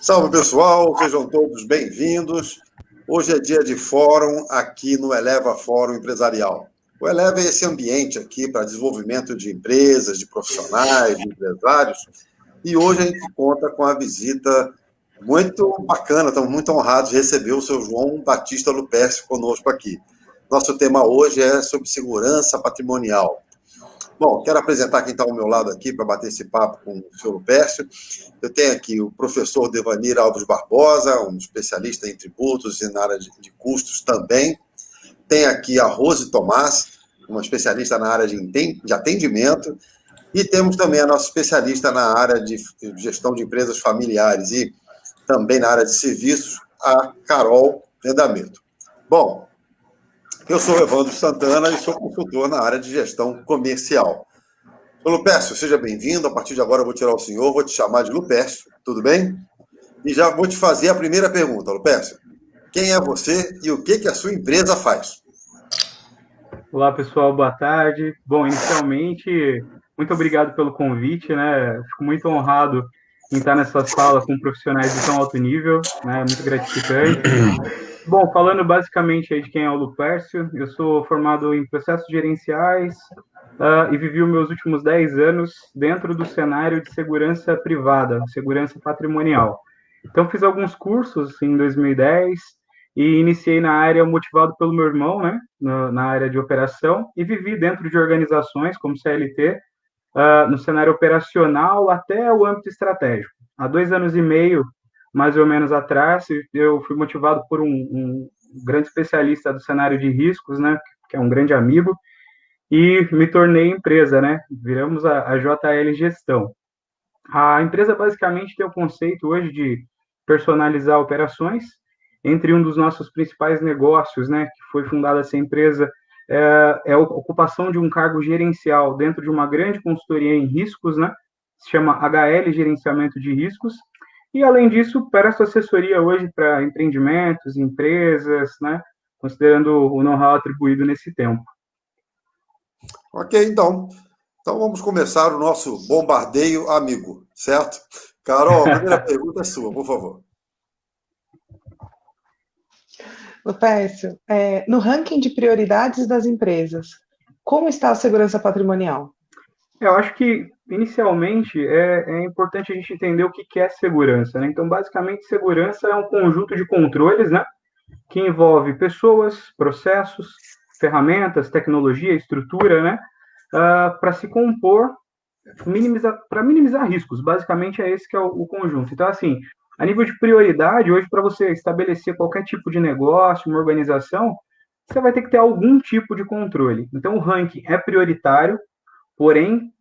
Salve, pessoal, sejam todos bem-vindos. Hoje é dia de fórum aqui no Eleva Fórum Empresarial. O Eleva é esse ambiente aqui para desenvolvimento de empresas, de profissionais, de empresários. E hoje a gente conta com a visita muito bacana, estamos muito honrados de receber o seu João Batista Lupercio conosco aqui. Nosso tema hoje é sobre segurança patrimonial. Bom, quero apresentar quem está ao meu lado aqui para bater esse papo com o senhor Lupercio. Eu tenho aqui o professor Devanir Alves Barbosa, um especialista em tributos e na área de custos também. Tem aqui a Rose Tomás, uma especialista na área de atendimento. E temos também a nossa especialista na área de gestão de empresas familiares e também na área de serviços, a Carol Vendameto. Bom, eu sou Evandro Santana e sou consultor na área de gestão comercial. Ô Lupercio, seja bem-vindo. A partir de agora eu vou tirar o senhor, vou te chamar de Lupercio, tudo bem? E já vou te fazer a primeira pergunta, Lupercio. Quem é você e o que a sua empresa faz? Olá, pessoal, boa tarde. Bom, inicialmente, muito obrigado pelo convite, né? Fico muito honrado em estar nessa sala com profissionais de tão alto nível, né? Muito gratificante. Bom, falando basicamente aí de quem é o Lupercio, eu sou formado em processos gerenciais e vivi os meus últimos 10 anos dentro do cenário de segurança privada, segurança patrimonial. Então, fiz alguns cursos em 2010 e iniciei na área motivado pelo meu irmão, né, na área de operação, e vivi dentro de organizações como CLT, no cenário operacional até o âmbito estratégico. Há 2 anos e meio, mais ou menos atrás, eu fui motivado por um grande especialista do cenário de riscos, né, que é um grande amigo, e me tornei empresa, né, viramos a JL Gestão. A empresa basicamente tem o conceito hoje de personalizar operações. Entre um dos nossos principais negócios, né, que foi fundada essa empresa, é a ocupação de um cargo gerencial dentro de uma grande consultoria em riscos, né, se chama HL Gerenciamento de Riscos, e além disso, presto assessoria hoje para empreendimentos, empresas, né, considerando o know-how atribuído nesse tempo. Ok, então vamos começar o nosso bombardeio amigo, certo? Carol, a primeira pergunta é sua, por favor. Lupercio, no ranking de prioridades das empresas, como está a segurança patrimonial? Eu acho que, inicialmente, é importante a gente entender o que é segurança, né? Então, basicamente, segurança é um conjunto de controles, né, que envolve pessoas, processos, ferramentas, tecnologia, estrutura, né, para se compor, para minimizar riscos. Basicamente, é esse que é o conjunto. Então, assim, a nível de prioridade, hoje, para você estabelecer qualquer tipo de negócio, uma organização, você vai ter que ter algum tipo de controle. Então, o ranking é prioritário, porém,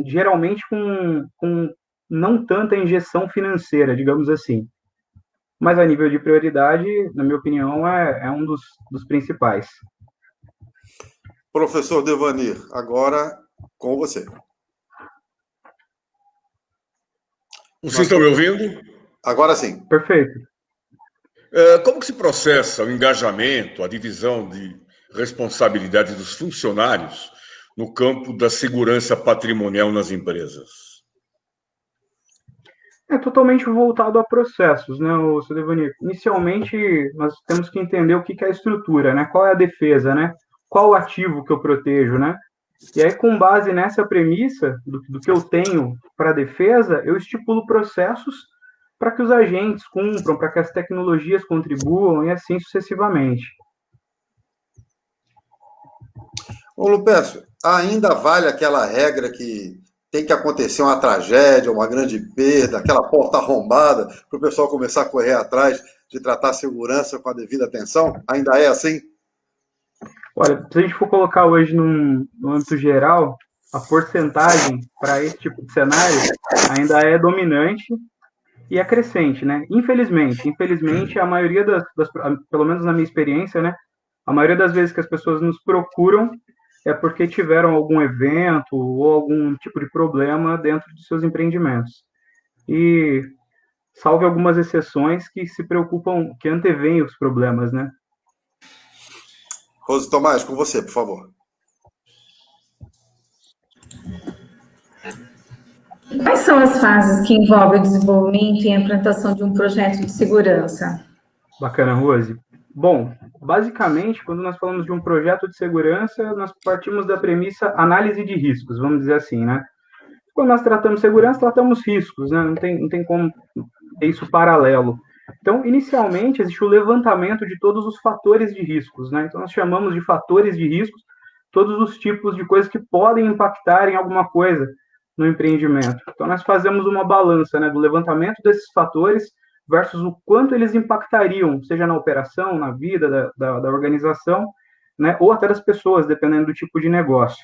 geralmente com não tanta injeção financeira, digamos assim. Mas a nível de prioridade, na minha opinião, é um dos principais. Professor Devanir, agora com você. Vocês estão me ouvindo? Agora sim. Perfeito. Como que se processa o engajamento, a divisão de responsabilidade dos funcionários no campo da segurança patrimonial nas empresas? É totalmente voltado a processos, né, Sr. Devanir? Inicialmente, nós temos que entender o que é a estrutura, né? Qual é a defesa, né? Qual o ativo que eu protejo, né? E aí, com base nessa premissa do que eu tenho para a defesa, eu estipulo processos para que os agentes cumpram, para que as tecnologias contribuam e assim sucessivamente. Ô, Lupercio, ainda vale aquela regra que tem que acontecer uma tragédia, uma grande perda, aquela porta arrombada, para o pessoal começar a correr atrás de tratar a segurança com a devida atenção? Ainda é assim? Olha, se a gente for colocar hoje no âmbito geral, a porcentagem para esse tipo de cenário ainda é dominante e é crescente, né? Infelizmente, a maioria pelo menos na minha experiência, né? A maioria das vezes que as pessoas nos procuram é porque tiveram algum evento ou algum tipo de problema dentro de seus empreendimentos. E salve algumas exceções que se preocupam, que anteveem os problemas, né? Rose Tomás, com você, por favor. são as fases que envolvem o desenvolvimento e a implantação de um projeto de segurança? Bacana, Rose. Bom, basicamente, quando nós falamos de um projeto de segurança, nós partimos da premissa análise de riscos, vamos dizer assim, né? Quando nós tratamos segurança, tratamos riscos, né? Não tem como ter isso paralelo. Então, inicialmente, existe o levantamento de todos os fatores de riscos, né? Então, nós chamamos de fatores de riscos todos os tipos de coisas que podem impactar em alguma coisa no empreendimento. Então, nós fazemos uma balança, né, do levantamento desses fatores versus o quanto eles impactariam, seja na operação, na vida da organização, né, ou até das pessoas, dependendo do tipo de negócio.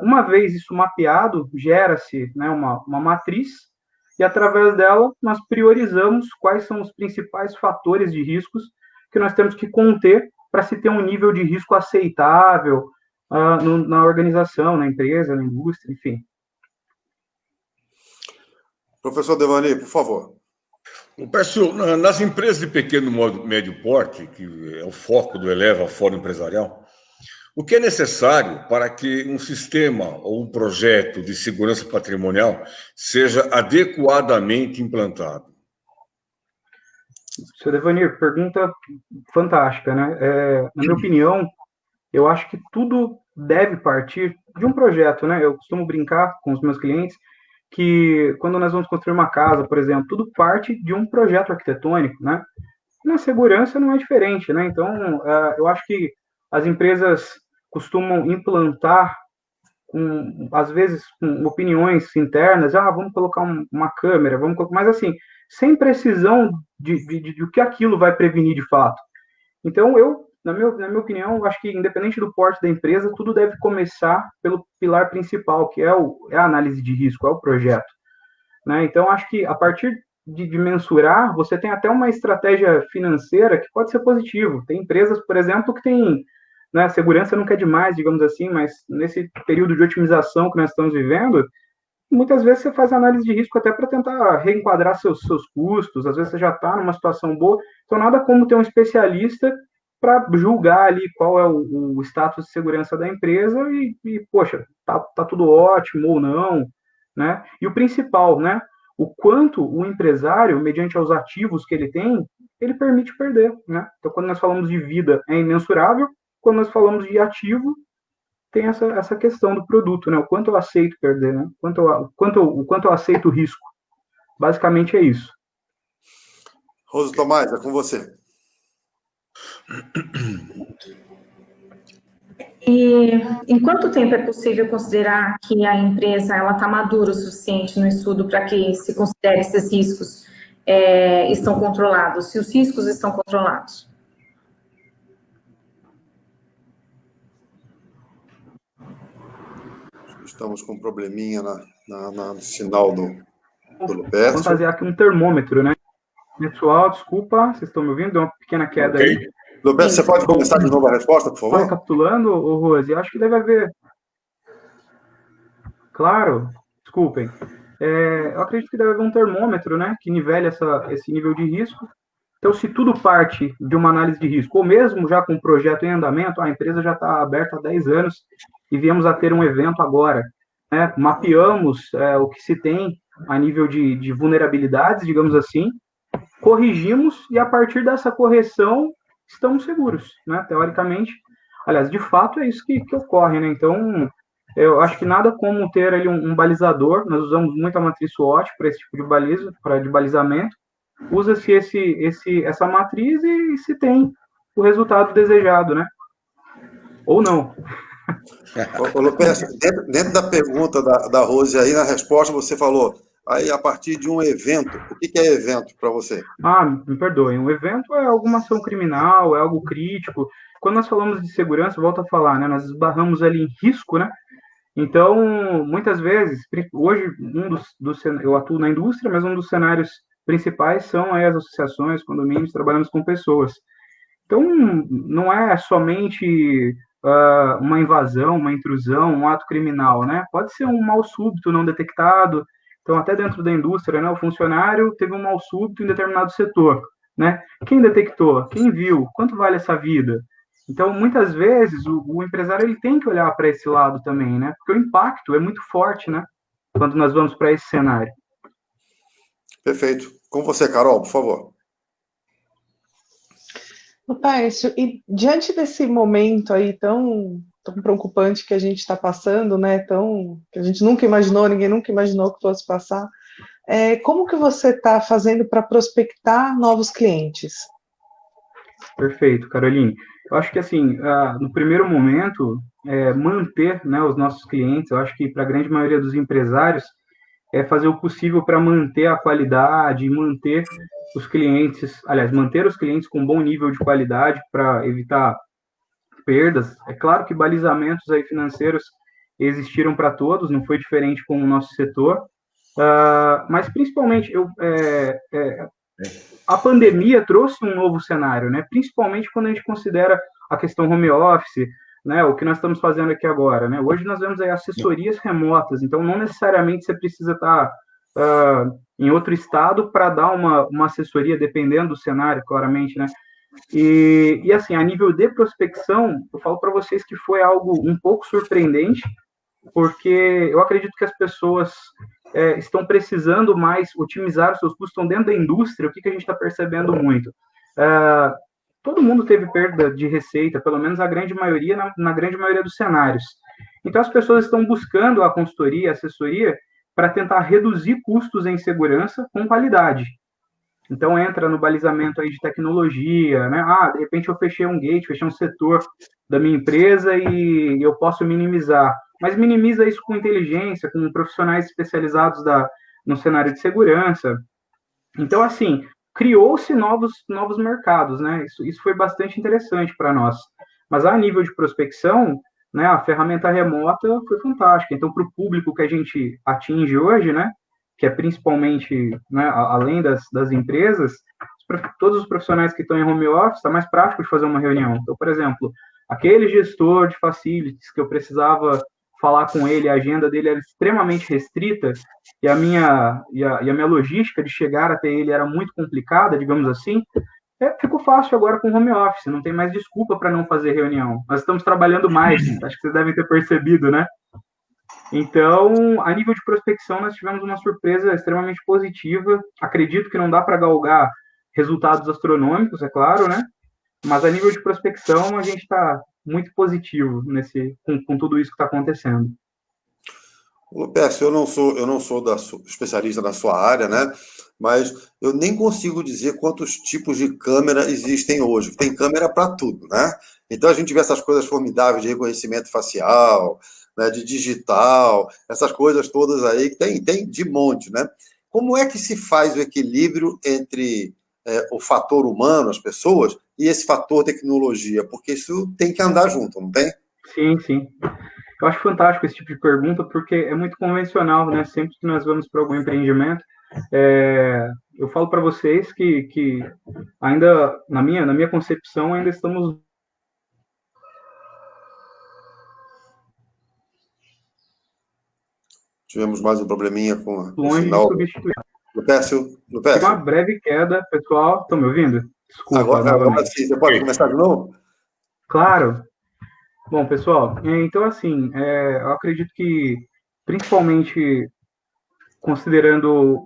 Uma vez isso mapeado, gera-se, né, uma matriz, e através dela nós priorizamos quais são os principais fatores de riscos que nós temos que conter para se ter um nível de risco aceitável na organização, na empresa, na indústria, enfim. Professor Devani, por favor. Pércio, nas empresas de pequeno e médio porte, que é o foco do Eleva Fórum Empresarial, o que é necessário para que um sistema ou um projeto de segurança patrimonial seja adequadamente implantado? Seu Devanir, pergunta fantástica, né? Na minha opinião, eu acho que tudo deve partir de um projeto, né? Eu costumo brincar com os meus clientes que quando nós vamos construir uma casa, por exemplo, tudo parte de um projeto arquitetônico, né? Na segurança não é diferente, né? Então, eu acho que as empresas costumam implantar, às vezes, com opiniões internas, vamos colocar uma câmera, mas assim, sem precisão de que aquilo vai prevenir de fato. Então, na minha opinião, acho que independente do porte da empresa, tudo deve começar pelo pilar principal, que é a análise de risco, é o projeto, né? Então, acho que a partir de mensurar, você tem até uma estratégia financeira que pode ser positivo. Tem empresas, por exemplo, que tem, né, segurança nunca é demais, digamos assim, mas nesse período de otimização que nós estamos vivendo, muitas vezes você faz análise de risco até para tentar reenquadrar seus custos, às vezes você já está numa situação boa, então nada como ter um especialista para julgar ali qual é o status de segurança da empresa poxa, tá tudo ótimo ou não, né? E o principal, né? O quanto o empresário, mediante os ativos que ele tem, ele permite perder, né? Então, quando nós falamos de vida, é imensurável, quando nós falamos de ativo, tem essa questão do produto, né? O quanto eu aceito perder, né? O quanto eu aceito o risco. Basicamente é isso. Rose Tomás, é com você. E em quanto tempo é possível considerar que a empresa está madura o suficiente no estudo para que se considere esses riscos estão controlados, se os riscos estão controlados? Estamos com um probleminha no sinal do Lupércio. Vamos fazer aqui um termômetro, né? Pessoal, desculpa, vocês estão me ouvindo? Deu uma pequena queda aí. Lupércio, você pode começar de novo a resposta, por favor? Recapitulando, Rose, acho que deve haver... Claro, desculpem. Eu acredito que deve haver um termômetro, né, que nivele esse nível de risco. Então, se tudo parte de uma análise de risco, ou mesmo já com um projeto em andamento, a empresa já está aberta há 10 anos e viemos a ter um evento agora, né, mapeamos o que se tem a nível de vulnerabilidades, digamos assim, corrigimos e a partir dessa correção estamos seguros, né, teoricamente. Aliás, de fato é isso que ocorre, né, então eu acho que nada como ter ali um balizador. Nós usamos muito a matriz SWOT para esse tipo de balizamento. Usa-se essa matriz e se tem o resultado desejado, né? Ou não. Ô, Lupércio, dentro da pergunta da Rose aí, na resposta você falou, aí a partir de um evento. O que é evento para você? Me perdoem. Um evento é alguma ação criminal, é algo crítico. Quando nós falamos de segurança, volto a falar, né? Nós esbarramos ali em risco, né? Então, muitas vezes, hoje, eu atuo na indústria, mas um dos cenários principais são aí as associações, condomínios, trabalhamos com pessoas. Então, não é somente uma invasão, uma intrusão, um ato criminal, né? Pode ser um mal súbito não detectado. Então, até dentro da indústria, né, o funcionário teve um mal súbito em determinado setor, né? Quem detectou? Quem viu? Quanto vale essa vida? Então, muitas vezes, o empresário ele tem que olhar para esse lado também, né? Porque o impacto é muito forte, né? quando nós vamos para esse cenário. Perfeito. Com você, Carol, por favor. Lupércio, e diante desse momento aí tão preocupante que a gente está passando, né, que a gente nunca imaginou, ninguém nunca imaginou que fosse passar, como que você está fazendo para prospectar novos clientes? Perfeito, Caroline. Eu acho que, assim, no primeiro momento, manter, né, os nossos clientes, eu acho que para a grande maioria dos empresários, é fazer o possível para manter a qualidade, manter os clientes, aliás, manter os clientes com bom nível de qualidade para evitar perdas. É claro que balizamentos aí financeiros existiram para todos, não foi diferente com o nosso setor, mas principalmente a pandemia trouxe um novo cenário, né? Principalmente quando a gente considera a questão home office, né? O que nós estamos fazendo aqui agora, né? Hoje nós vemos aí assessorias remotas, então não necessariamente você precisa estar em outro estado para dar uma assessoria, dependendo do cenário, claramente, né? E assim, a nível de prospecção, eu falo para vocês que foi algo um pouco surpreendente, porque eu acredito que as pessoas estão precisando mais otimizar os seus custos, estão dentro da indústria. O que a gente está percebendo muito? Todo mundo teve perda de receita, pelo menos a grande maioria, na grande maioria dos cenários. Então, as pessoas estão buscando a consultoria, a assessoria, para tentar reduzir custos em segurança com qualidade. Então, entra no balizamento aí de tecnologia, né? De repente eu fechei um gate, fechei um setor da minha empresa e eu posso minimizar. Mas minimiza isso com inteligência, com profissionais especializados no cenário de segurança. Então, assim, criou-se novos mercados, né? Isso foi bastante interessante para nós. Mas a nível de prospecção, né, a ferramenta remota foi fantástica. Então, para o público que a gente atinge hoje, né, que é principalmente, né, além das empresas, todos os profissionais que estão em home office, está mais prático de fazer uma reunião. Então, por exemplo, aquele gestor de facilities que eu precisava falar com ele, a agenda dele era extremamente restrita e a minha logística de chegar até ele era muito complicada, digamos assim, ficou fácil agora com home office, não tem mais desculpa para não fazer reunião. Nós estamos trabalhando mais, acho que vocês devem ter percebido, né? Então, a nível de prospecção, nós tivemos uma surpresa extremamente positiva. Acredito que não dá para galgar resultados astronômicos, é claro, né? Mas a nível de prospecção, a gente está muito positivo com tudo isso que está acontecendo. Lupércio, eu não sou especialista na sua área, né? Mas eu nem consigo dizer quantos tipos de câmera existem hoje. Tem câmera para tudo, né? Então a gente vê essas coisas formidáveis de reconhecimento facial, né, de digital, essas coisas todas aí que tem de monte, né? Como é que se faz o equilíbrio entre o fator humano, as pessoas, e esse fator tecnologia? Porque isso tem que andar junto, não tem? Sim, sim. Eu acho fantástico esse tipo de pergunta, porque é muito convencional, né? Sempre que nós vamos para algum empreendimento, eu falo para vocês que ainda, na minha concepção, ainda estamos... Tivemos mais um probleminha com o longe sinal. de substituir. Lupércio. Uma breve queda, pessoal. Estão me ouvindo? Desculpa, agora sim, você pode começar de novo? Claro. Bom, pessoal, então, assim, eu acredito que, principalmente, considerando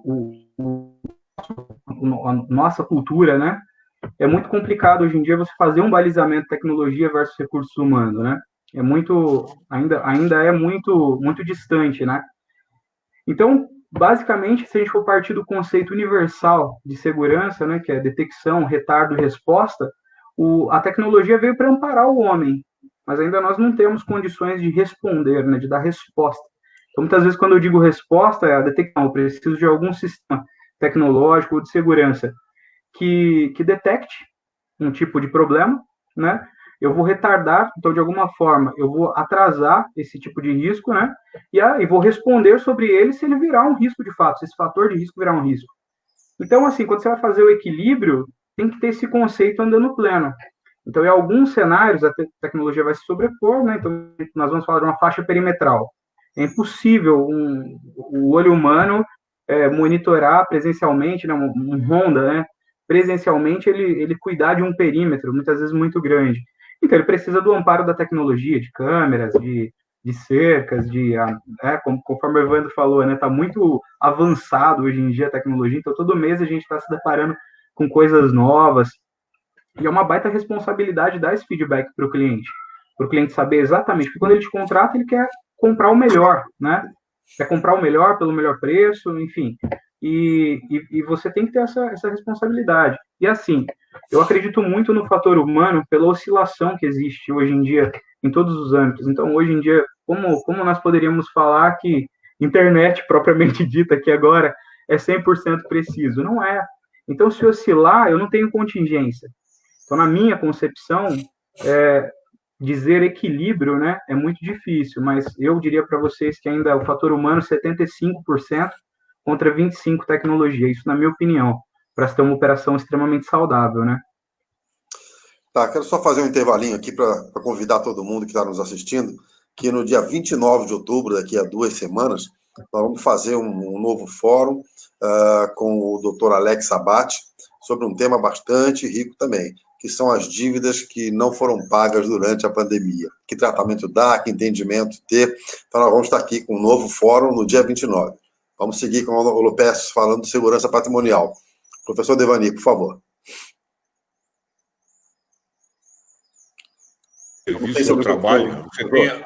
a nossa cultura, né, é muito complicado hoje em dia você fazer um balizamento de tecnologia versus recursos humanos, né? É muito, ainda é muito distante, né? Então, basicamente, se a gente for partir do conceito universal de segurança, né, que é detecção, retardo e resposta, a tecnologia veio para amparar o homem, mas ainda nós não temos condições de responder, né, de dar resposta. Então, muitas vezes, quando eu digo resposta, é a detecção, eu preciso de algum sistema tecnológico ou de segurança que detecte um tipo de problema, né? Eu vou retardar, então, de alguma forma, eu vou atrasar esse tipo de risco, né? E vou responder sobre ele se ele virar um risco de fato, se esse fator de risco virar um risco. Então, assim, quando você vai fazer o equilíbrio, tem que ter esse conceito andando pleno. Então, em alguns cenários, a tecnologia vai se sobrepor, né? Então, nós vamos falar de uma faixa perimetral. É impossível o olho humano monitorar presencialmente, né? Um Honda, né? Presencialmente, ele cuidar de um perímetro, muitas vezes muito grande. Então, ele precisa do amparo da tecnologia, de câmeras, de de cercas, conforme o Evandro falou, né, está muito avançado hoje em dia a tecnologia, então todo mês a gente está se deparando com coisas novas, e é uma baita responsabilidade dar esse feedback para o cliente saber exatamente, porque quando ele te contrata, ele quer comprar o melhor, né? Quer comprar o melhor pelo melhor preço, enfim. E você tem que ter essa responsabilidade. E assim, eu acredito muito no fator humano pela oscilação que existe hoje em dia em todos os âmbitos. Então, hoje em dia, como nós poderíamos falar que internet, propriamente dita aqui agora, é 100% preciso? Não é. Então, se oscilar, eu não tenho contingência. Então, na minha concepção, dizer equilíbrio, né, é muito difícil, mas eu diria para vocês que ainda o fator humano 75% contra 25% tecnologia, isso na minha opinião, para se ter uma operação extremamente saudável, né? Tá, quero só fazer um intervalinho aqui para convidar todo mundo que está nos assistindo, que no dia 29 de outubro, daqui a 2 semanas, nós vamos fazer um novo fórum com o Dr. Alex Abate, sobre um tema bastante rico também, que são as dívidas que não foram pagas durante a pandemia. Que tratamento dar, que entendimento ter. Então, nós vamos estar aqui com um novo fórum no dia 29. Vamos seguir com o Lopes falando de segurança patrimonial. Professor Devani, por favor. Eu vi o seu trabalho. Você tem...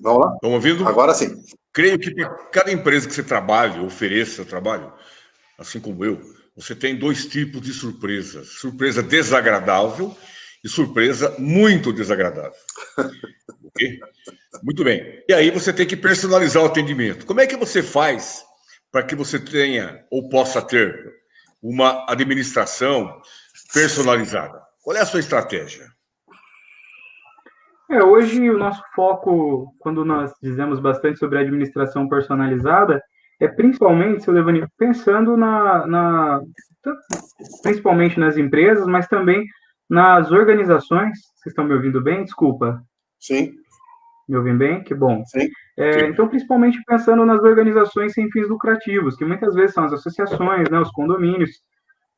Vamos lá? Estão ouvindo? Agora sim. Creio que para cada empresa que você trabalha, ofereça trabalho, assim como eu, você tem 2 tipos de surpresas. Surpresa desagradável e surpresa muito desagradável. Ok? Muito bem. E aí você tem que personalizar o atendimento. Como é que você faz para que você tenha ou possa ter uma administração personalizada? Qual é a sua estratégia? Hoje o nosso foco, quando nós dizemos bastante sobre administração personalizada, é principalmente, seu Devani, pensando principalmente nas empresas, mas também nas organizações. Vocês estão me ouvindo bem? Desculpa. Sim. Me ouvem bem? Que bom. Sim. Então, principalmente pensando nas organizações sem fins lucrativos, que muitas vezes são as associações, né, os condomínios,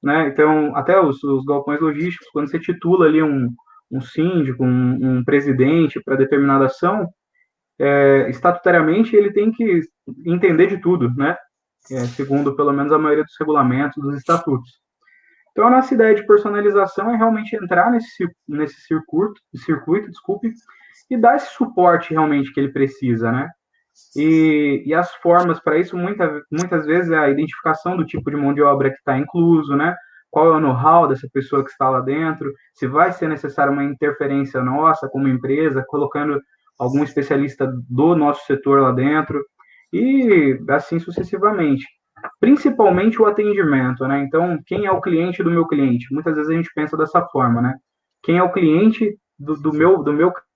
né? Então, até os galpões logísticos, quando você titula ali um síndico, um presidente para determinada ação, estatutariamente ele tem que entender de tudo, né? Segundo pelo menos a maioria dos regulamentos, dos estatutos. Então, a nossa ideia de personalização é realmente entrar nesse circuito, desculpe, e dar esse suporte realmente que ele precisa, né? E as formas para isso, muitas vezes, é a identificação do tipo de mão de obra que está incluso, né? Qual é o know-how dessa pessoa que está lá dentro, se vai ser necessária uma interferência nossa como empresa, colocando algum especialista do nosso setor lá dentro, e assim sucessivamente. Principalmente o atendimento, né? Então, quem é o cliente do meu cliente? Muitas vezes a gente pensa dessa forma, né? Quem é o cliente do meu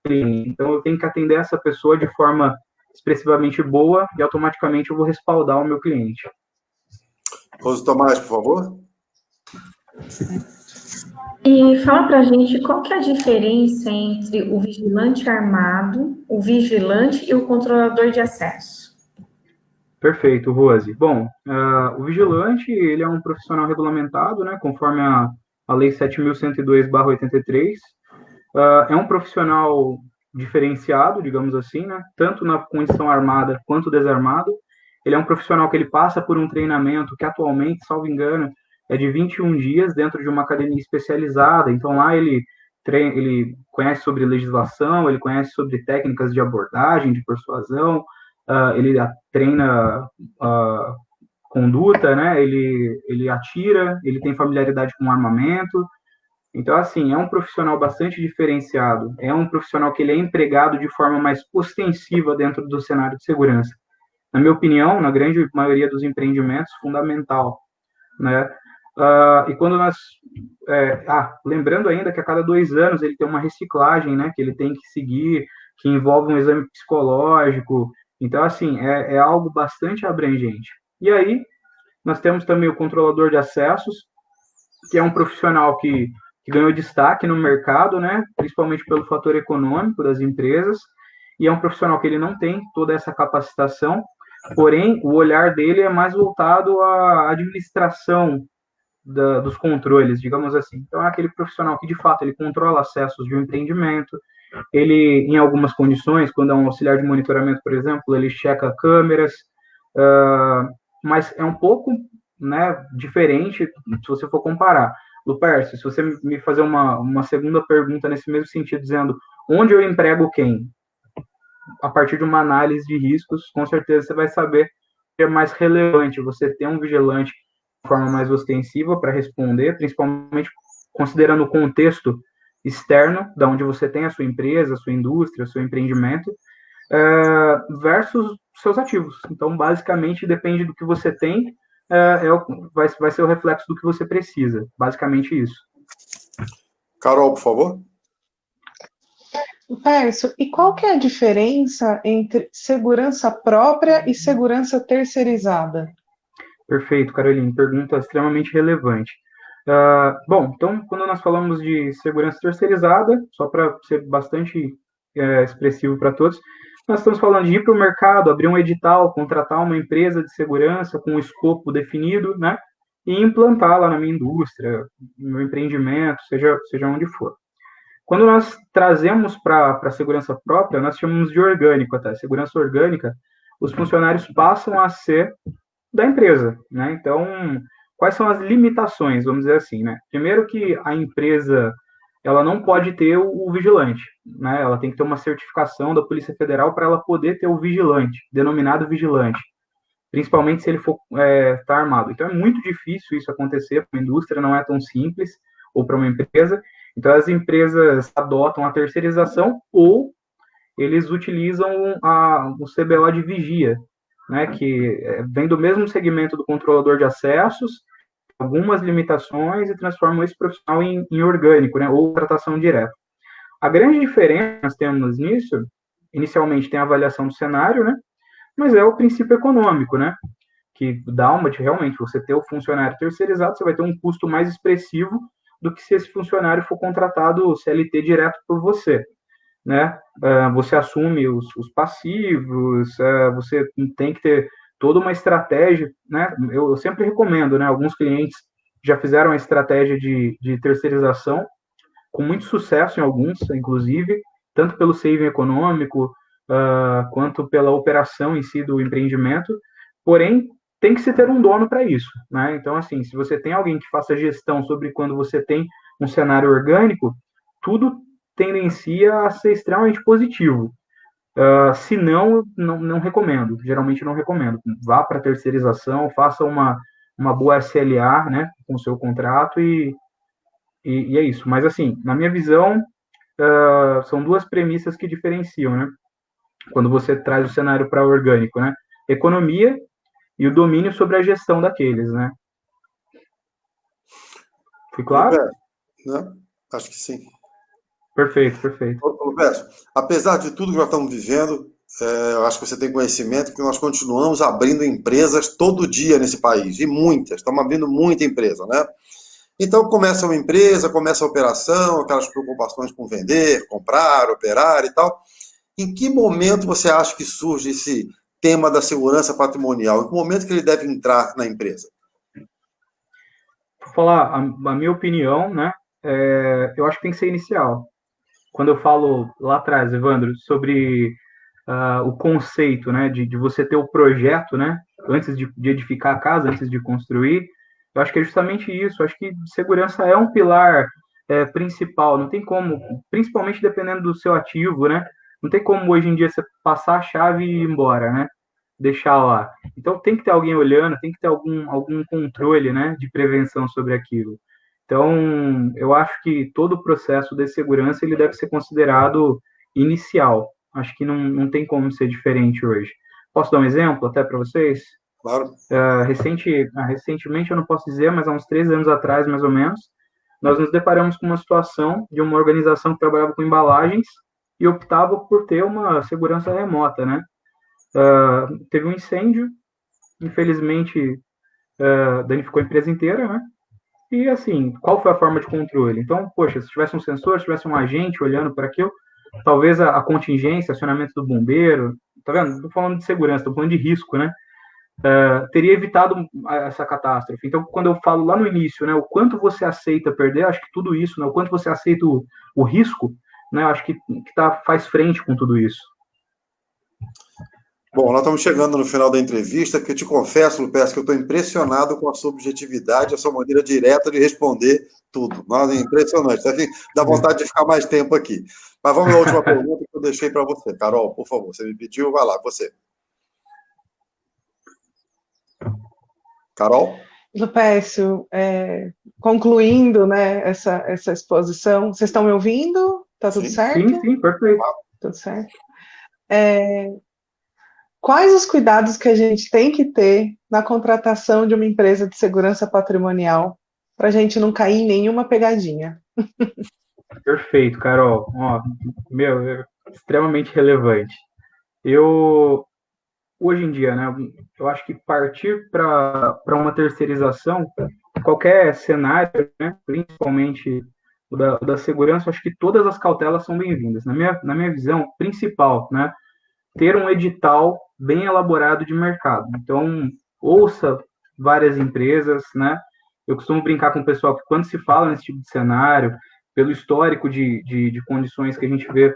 cliente? Então, eu tenho que atender essa pessoa de forma expressivamente boa e automaticamente eu vou respaldar o meu cliente. Rose Tomás, por favor. E fala para a gente qual que é a diferença entre o vigilante armado, o vigilante e o controlador de acesso. Perfeito, Rose. Bom, o vigilante, ele é um profissional regulamentado, né, conforme a Lei 7.102/83. É um profissional diferenciado, digamos assim, né, tanto na condição armada quanto desarmado. Ele é um profissional que ele passa por um treinamento que atualmente, salvo engano, é de 21 dias dentro de uma academia especializada. Então, lá ele conhece sobre legislação, ele conhece sobre técnicas de abordagem, de persuasão, ele treina conduta, né? Ele atira, ele tem familiaridade com armamento. Então, assim, é um profissional bastante diferenciado. É um profissional que ele é empregado de forma mais ostensiva dentro do cenário de segurança. Na minha opinião, na grande maioria dos empreendimentos, fundamental, né? E quando nós... lembrando ainda que a cada 2 anos ele tem uma reciclagem, né? Que ele tem que seguir, que envolve um exame psicológico. Então, assim, é algo bastante abrangente. E aí, nós temos também o controlador de acessos, que é um profissional que ganhou destaque no mercado, né, principalmente pelo fator econômico das empresas, e é um profissional que ele não tem toda essa capacitação, porém, o olhar dele é mais voltado à administração dos controles, digamos assim. Então, é aquele profissional que, de fato, ele controla acessos de um empreendimento, Ele, em algumas condições, quando é um auxiliar de monitoramento, por exemplo, ele checa câmeras, mas é um pouco, né, diferente se você for comparar. Lupercio, se você me fazer uma segunda pergunta nesse mesmo sentido, dizendo onde eu emprego quem, a partir de uma análise de riscos, com certeza você vai saber que é mais relevante você ter um vigilante de forma mais ostensiva para responder, principalmente considerando o contexto externo, da onde você tem a sua empresa, a sua indústria, o seu empreendimento, versus seus ativos. Então, basicamente, depende do que você tem, vai ser o reflexo do que você precisa. Basicamente isso. Carol, por favor. Pércio, e qual que é a diferença entre segurança própria e segurança terceirizada? Perfeito, Caroline. Pergunta extremamente relevante. Bom, então, quando nós falamos de segurança terceirizada, só para ser bastante expressivo para todos, nós estamos falando de ir para o mercado, abrir um edital, contratar uma empresa de segurança com um escopo definido, né, e implantá-la na minha indústria, no meu empreendimento, seja onde for. Quando nós trazemos para a segurança própria, nós chamamos de orgânico até. Segurança orgânica, os funcionários passam a ser da empresa, né? Então, quais são as limitações, vamos dizer assim, né? Primeiro que a empresa, ela não pode ter o vigilante, né? Ela tem que ter uma certificação da Polícia Federal para ela poder ter o vigilante, denominado vigilante, principalmente se ele for estar armado. Então, é muito difícil isso acontecer para uma indústria, não é tão simples, ou para uma empresa. Então, as empresas adotam a terceirização ou eles utilizam o CBO de vigia, né, que vem do mesmo segmento do controlador de acessos, algumas limitações, e transformam esse profissional em orgânico, né, ou tratação direta. A grande diferença que nós temos nisso, inicialmente tem a avaliação do cenário, né, mas é o princípio econômico, né, que dá realmente, você ter o funcionário terceirizado, você vai ter um custo mais expressivo do que se esse funcionário for contratado CLT direto por você, né? Você assume os passivos, você tem que ter toda uma estratégia, né? Eu sempre recomendo, né? Alguns clientes já fizeram a estratégia de terceirização com muito sucesso em alguns, inclusive, tanto pelo saving econômico, quanto pela operação em si do empreendimento, porém, tem que se ter um dono para isso, né? Então, assim, se você tem alguém que faça gestão sobre quando você tem um cenário orgânico, tudo tendencia a ser extremamente positivo. Se não, não recomendo. Geralmente não recomendo. Vá para a terceirização, faça uma boa SLA, né, com o seu contrato e é isso. Mas, assim, na minha visão, são duas premissas que diferenciam, né? Quando você traz o cenário para orgânico, né? Economia e o domínio sobre a gestão daqueles, né? Foi claro? Né? Acho que sim. Perfeito, perfeito. Roberto, apesar de tudo que nós estamos vivendo, eu acho que você tem conhecimento que nós continuamos abrindo empresas todo dia nesse país, e muitas, estamos abrindo muita empresa, né? Então começa uma empresa, começa a operação, aquelas preocupações com vender, comprar, operar e tal. Em que momento você acha que surge esse tema da segurança patrimonial? Em que momento que ele deve entrar na empresa? Vou falar a minha opinião, né? Eu acho que tem que ser inicial. Quando eu falo lá atrás, Evandro, sobre o conceito, né, de você ter o projeto, né, antes de edificar a casa, antes de construir, eu acho que é justamente isso. Eu acho que segurança é um pilar principal. Não tem como, principalmente dependendo do seu ativo, né? Não tem como hoje em dia você passar a chave e ir embora, né? Deixar lá. Então tem que ter alguém olhando, tem que ter algum controle, né, de prevenção sobre aquilo. Então, eu acho que todo o processo de segurança ele deve ser considerado inicial. Acho que não tem como ser diferente hoje. Posso dar um exemplo até para vocês? Claro. Recentemente, eu não posso dizer, mas há uns 3 anos atrás, mais ou menos, nós nos deparamos com uma situação de uma organização que trabalhava com embalagens e optava por ter uma segurança remota, né? Teve um incêndio, infelizmente, danificou a empresa inteira, né? E, assim, qual foi a forma de controle? Então, poxa, se tivesse um sensor, se tivesse um agente olhando para aquilo, talvez a contingência, acionamento do bombeiro, tá vendo? Não estou falando de segurança, estou falando de risco, né? Teria evitado essa catástrofe. Então, quando eu falo lá no início, né, o quanto você aceita perder, acho que tudo isso, né, o quanto você aceita o risco, né, acho que faz frente com tudo isso. Bom, nós estamos chegando no final da entrevista, que eu te confesso, Lupes, que eu estou impressionado com a sua objetividade, a sua maneira direta de responder tudo. Nossa, é impressionante. Assim, dá vontade de ficar mais tempo aqui. Mas vamos à última pergunta que eu deixei para você. Carol, por favor, você me pediu, vai lá, você. Carol? Lupécio, concluindo, né, essa exposição, vocês estão me ouvindo? Está tudo certo? Sim, perfeito. Tudo certo. Quais os cuidados que a gente tem que ter na contratação de uma empresa de segurança patrimonial para a gente não cair em nenhuma pegadinha? Perfeito, Carol. Ó, é extremamente relevante. Hoje em dia, né, eu acho que partir para uma terceirização, qualquer cenário, né, principalmente o da segurança, acho que todas as cautelas são bem-vindas. Na minha visão principal, né, ter um edital bem elaborado de mercado. Então, ouça várias empresas, né? Eu costumo brincar com o pessoal que quando se fala nesse tipo de cenário, pelo histórico de condições que a gente vê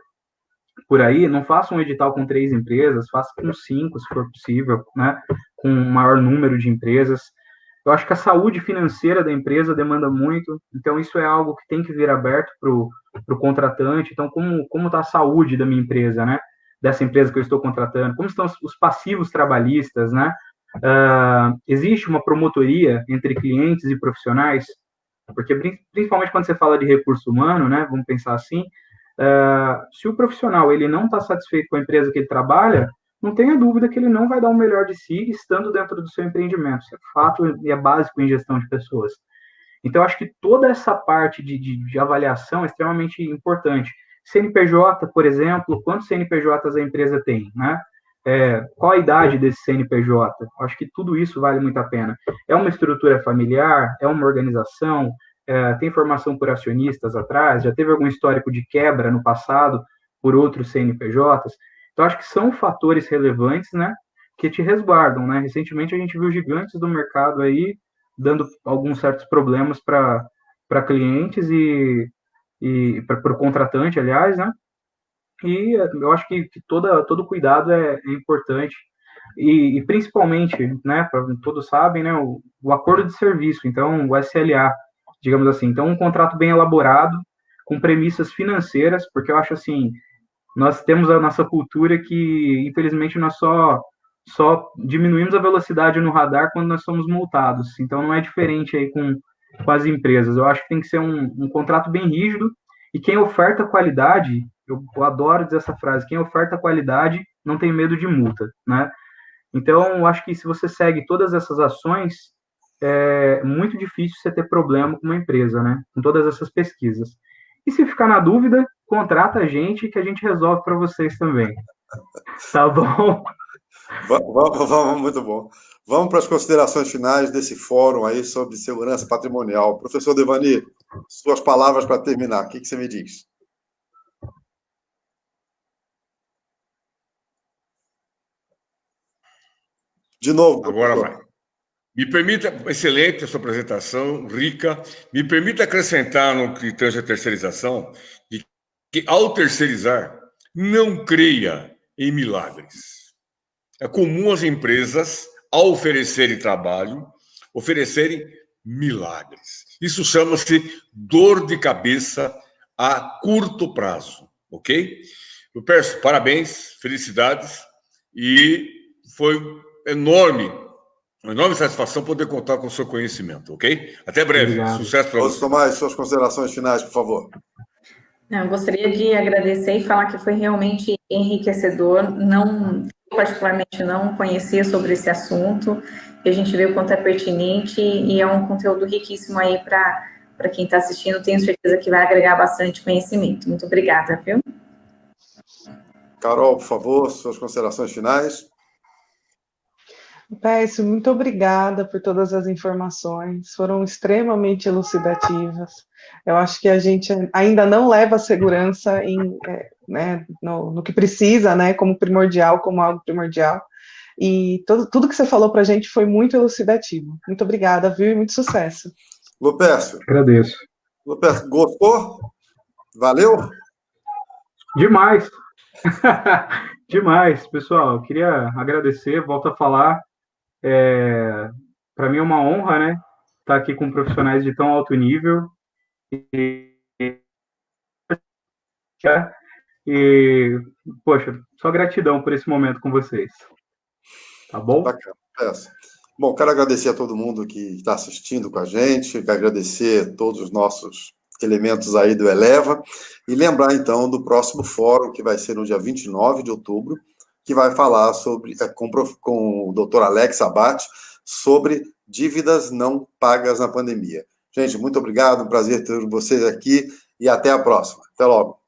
por aí, não faça um edital com 3 empresas, faça com 5, se for possível, né? Com um maior número de empresas. Eu acho que a saúde financeira da empresa demanda muito, então isso é algo que tem que vir aberto para o contratante. Então, como está a saúde da minha empresa, né? Dessa empresa que eu estou contratando, como estão os passivos trabalhistas, né? Existe uma promotoria entre clientes e profissionais, porque principalmente quando você fala de recurso humano, né? Vamos pensar assim, se o profissional ele não está satisfeito com a empresa que ele trabalha, não tenha dúvida que ele não vai dar o melhor de si estando dentro do seu empreendimento. Isso é fato e é básico em gestão de pessoas. Então, acho que toda essa parte de avaliação é extremamente importante. CNPJ, por exemplo, quantos CNPJs a empresa tem, né? Qual a idade desse CNPJ? Acho que tudo isso vale muito a pena. É uma estrutura familiar? É uma organização? Tem formação por acionistas atrás? Já teve algum histórico de quebra no passado por outros CNPJs? Então, acho que são fatores relevantes, né? Que te resguardam, né? Recentemente, a gente viu gigantes do mercado aí dando alguns certos problemas para clientes e para o contratante, aliás, né? E eu acho que todo cuidado é importante. E principalmente, né, todos sabem, né, o acordo de serviço, então o SLA, digamos assim. Então, um contrato bem elaborado, com premissas financeiras, porque eu acho assim, nós temos a nossa cultura que, infelizmente, nós só diminuímos a velocidade no radar quando nós somos multados. Então, não é diferente aí com as empresas. Eu acho que tem que ser um contrato bem rígido, e quem oferta qualidade, eu adoro dizer essa frase, quem oferta qualidade não tem medo de multa, né? Então, eu acho que se você segue todas essas ações, é muito difícil você ter problema com uma empresa, né? Com todas essas pesquisas. E se ficar na dúvida, contrata a gente que a gente resolve para vocês também. Tá bom? Vamos, muito bom. Vamos para as considerações finais desse fórum aí sobre segurança patrimonial. Professor Devani, suas palavras para terminar. O que você me diz? De novo, agora vai. Me permita, excelente a sua apresentação, rica. Me permita acrescentar no que tange a terceirização, de que ao terceirizar, não creia em milagres. É comum as empresas, ao oferecerem trabalho, oferecerem milagres. Isso chama-se dor de cabeça a curto prazo, ok? Lupercio, parabéns, felicidades, e foi uma enorme satisfação poder contar com o seu conhecimento, ok? Até breve. Obrigado. Sucesso para você. Tomás, suas considerações finais, por favor. Eu gostaria de agradecer e falar que foi realmente enriquecedor. Eu particularmente não conhecia sobre esse assunto, e a gente vê o quanto é pertinente, e é um conteúdo riquíssimo aí para quem está assistindo. Tenho certeza que vai agregar bastante conhecimento. Muito obrigada, viu? Carol, por favor, suas considerações finais. Pécio, muito obrigada por todas as informações, foram extremamente elucidativas. Eu acho que a gente ainda não leva a segurança no que precisa, né, como primordial, como algo primordial, e tudo que você falou para a gente foi muito elucidativo. Muito obrigada, viu, e muito sucesso. Lupércio. Agradeço. Lupércio, gostou? Valeu? Demais! Demais, pessoal. Queria agradecer, volto a falar. Para mim é uma honra, né? Estar aqui com profissionais de tão alto nível. E, poxa, só gratidão por esse momento com vocês. Tá bom? Bacana. Bom, quero agradecer a todo mundo que está assistindo com a gente, quero agradecer todos os nossos elementos aí do Eleva, e lembrar, então, do próximo fórum, que vai ser no dia 29 de outubro, que vai falar sobre, com o Dr. Alex Abate, sobre dívidas não pagas na pandemia. Gente, muito obrigado, um prazer ter vocês aqui, e até a próxima. Até logo.